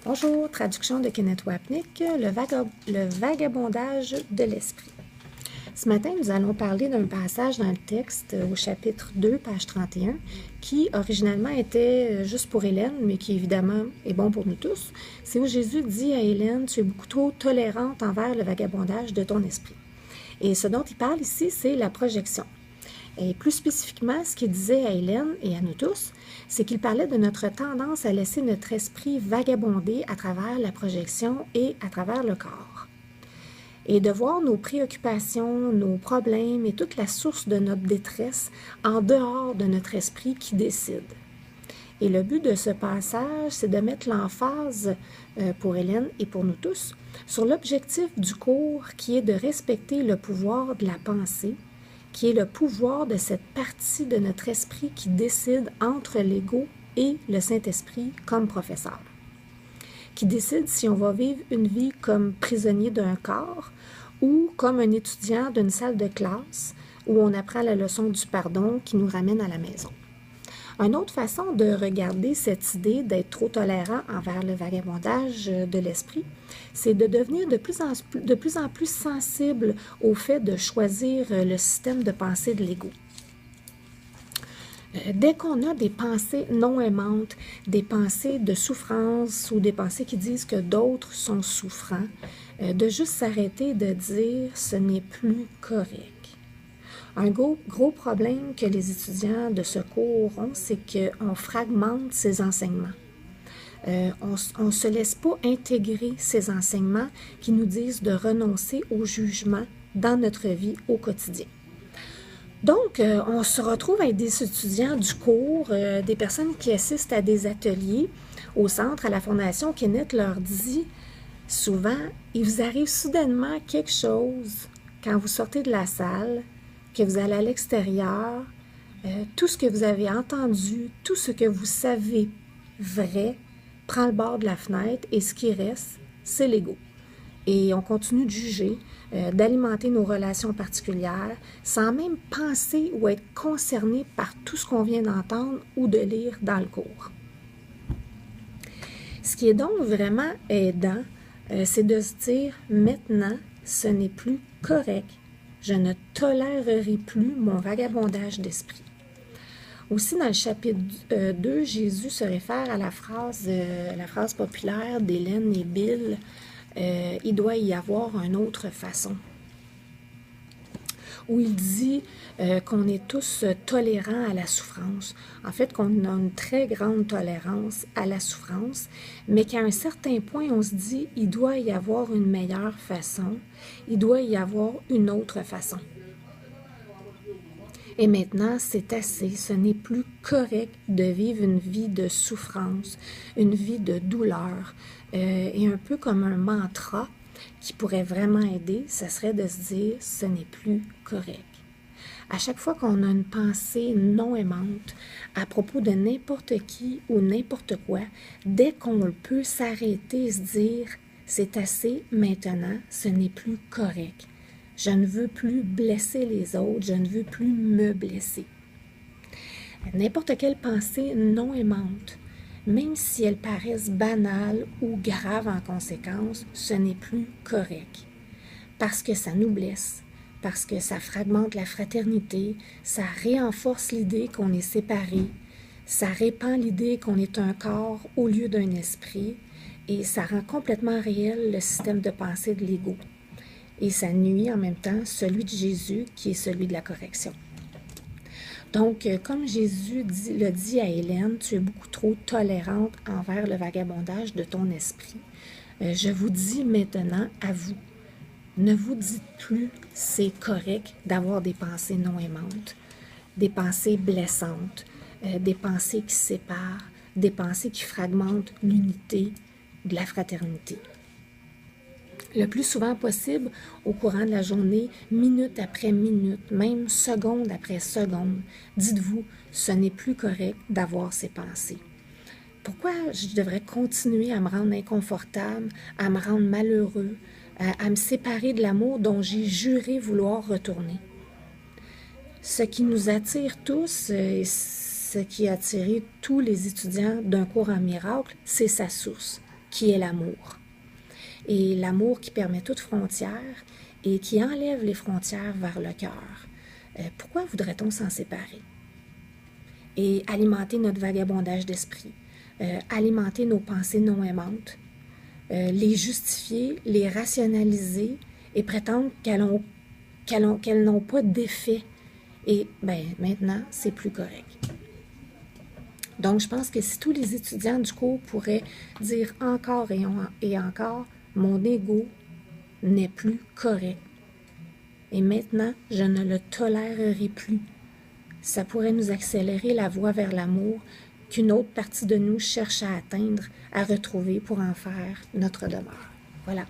Bonjour, traduction de Kenneth Wapnick, le vagabondage de l'esprit. Ce matin, nous allons parler d'un passage dans le texte au chapitre 2, page 31, qui originalement était juste pour Hélène, mais qui évidemment est bon pour nous tous. C'est où Jésus dit à Hélène, « Tu es beaucoup trop tolérante envers le vagabondage de ton esprit. » Et ce dont il parle ici, c'est la projection. Et plus spécifiquement, ce qu'il disait à Hélène et à nous tous, c'est qu'il parlait de notre tendance à laisser notre esprit vagabonder à travers la projection et à travers le corps. Et de voir nos préoccupations, nos problèmes et toute la source de notre détresse en dehors de notre esprit qui décide. Et le but de ce passage, c'est de mettre l'emphase pour Hélène et pour nous tous sur l'objectif du cours qui est de respecter le pouvoir de la pensée, qui est le pouvoir de cette partie de notre esprit qui décide entre l'ego et le Saint-Esprit comme professeur, qui décide si on va vivre une vie comme prisonnier d'un corps ou comme un étudiant d'une salle de classe où on apprend la leçon du pardon qui nous ramène à la maison. Une autre façon de regarder cette idée d'être trop tolérant envers le vagabondage de l'esprit, c'est de devenir de plus en plus sensible au fait de choisir le système de pensée de l'ego. Dès qu'on a des pensées non aimantes, des pensées de souffrance ou des pensées qui disent que d'autres sont souffrants, de juste s'arrêter de dire « ce n'est plus correct ». Un gros problème que les étudiants de ce cours ont, c'est qu'on fragmente ces enseignements. On ne se laisse pas intégrer ces enseignements qui nous disent de renoncer au jugement dans notre vie au quotidien. Donc, on se retrouve avec des étudiants du cours, des personnes qui assistent à des ateliers au centre, à la Fondation Kenneth leur dit souvent, il vous arrive soudainement quelque chose quand vous sortez de la salle, que vous allez à l'extérieur, tout ce que vous avez entendu, tout ce que vous savez vrai, prend le bord de la fenêtre et ce qui reste, c'est l'ego. Et on continue de juger, d'alimenter nos relations particulières sans même penser ou être concerné par tout ce qu'on vient d'entendre ou de lire dans le cours. Ce qui est donc vraiment aidant, c'est de se dire maintenant, ce n'est plus correct. Je ne tolérerai plus mon vagabondage d'esprit. Aussi, dans le chapitre 2, Jésus se réfère à la phrase populaire d'Hélène et Bill, il doit y avoir une autre façon. Où il dit qu'on est tous tolérants à la souffrance. En fait, qu'on a une très grande tolérance à la souffrance, mais qu'à un certain point, on se dit il doit y avoir une meilleure façon, il doit y avoir une autre façon. Et maintenant, c'est assez. Ce n'est plus correct de vivre une vie de souffrance, une vie de douleur. Et un peu comme un mantra qui pourrait vraiment aider, ce serait de se dire « ce n'est plus correct ». À chaque fois qu'on a une pensée non aimante à propos de n'importe qui ou n'importe quoi, dès qu'on peut s'arrêter et se dire « c'est assez maintenant, ce n'est plus correct ». Je ne veux plus blesser les autres, je ne veux plus me blesser. N'importe quelle pensée non aimante, même si elles paraissent banales ou graves en conséquence, ce n'est plus correct. Parce que ça nous blesse, parce que ça fragmente la fraternité, ça renforce l'idée qu'on est séparés, ça répand l'idée qu'on est un corps au lieu d'un esprit, et ça rend complètement réel le système de pensée de l'ego. Et ça nuit en même temps celui de Jésus qui est celui de la correction. Donc, comme Jésus le dit à Hélène, tu es beaucoup trop tolérante envers le vagabondage de ton esprit. Je vous dis maintenant à vous, ne vous dites plus c'est correct d'avoir des pensées non aimantes, des pensées blessantes, des pensées qui séparent, des pensées qui fragmentent l'unité de la fraternité. Le plus souvent possible au courant de la journée, minute après minute, même seconde après seconde, dites-vous, ce n'est plus correct d'avoir ces pensées. Pourquoi je devrais continuer à me rendre inconfortable, à me rendre malheureux, à me séparer de l'amour dont j'ai juré vouloir retourner? Ce qui nous attire tous, et ce qui a attiré tous les étudiants d'un cours en miracle, c'est sa source, qui est l'amour. Et l'amour qui permet toute frontière et qui enlève les frontières vers le cœur. Pourquoi voudrait-on s'en séparer? Et alimenter notre vagabondage d'esprit, alimenter nos pensées non aimantes, les justifier, les rationaliser et prétendre qu'elles n'ont pas d'effet. Et maintenant, c'est plus correct. Donc, je pense que si tous les étudiants du cours pourraient dire encore et encore, mon ego n'est plus correct. Et maintenant, je ne le tolérerai plus. Ça pourrait nous accélérer la voie vers l'amour qu'une autre partie de nous cherche à atteindre, à retrouver pour en faire notre demeure. Voilà.